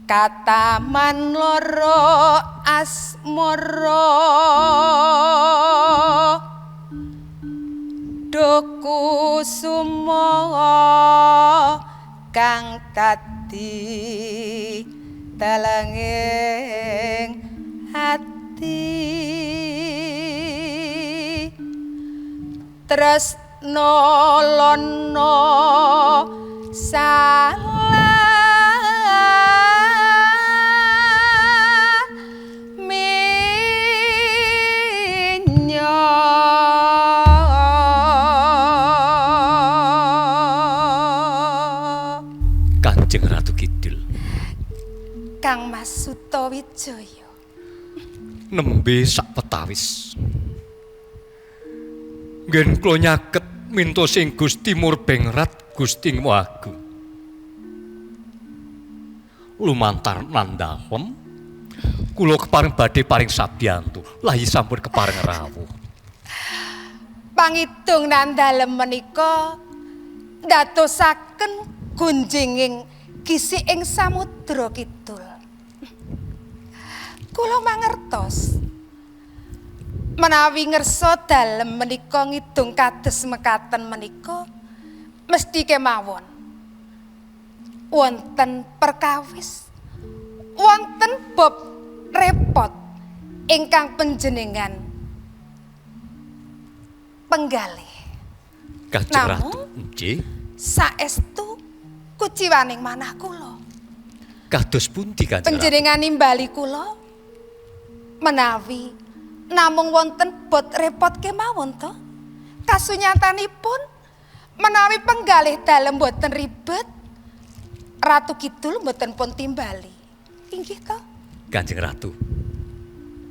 kataman loro asmara doku sumoho kang dadi telenging ati tresno lono salah minyo Kanjeng Ratu Kidul Kang Mas Sutawijaya nembe sak petawis nggen kula nyaket mintos ing Gusti Murbengrat Gusti Mahagung lumantar nandhawem kula kepareng badhe paring sabiyantu lahi sampun kepareng rawuh pangidung nandhalem menika ndadosaken gunjinging gisi ing samudra kidul kula mangertos menawi ngersa dalem menika ngidung kados mekaten menika mesti kemawon wonten perkawis wonten bab repot ingkang panjenengan penggalih Kanjeng Ratu nggih saestu kuciwaning manah kula kados pundi Kanjeng Ratu panjenengan nimbali kula menawi namung wonten bot repot kemawon to kasunyatanipun menawi penggalih dalem boten ribet Ratu Kidul boten pun timbali inggih to Kanjeng Ratu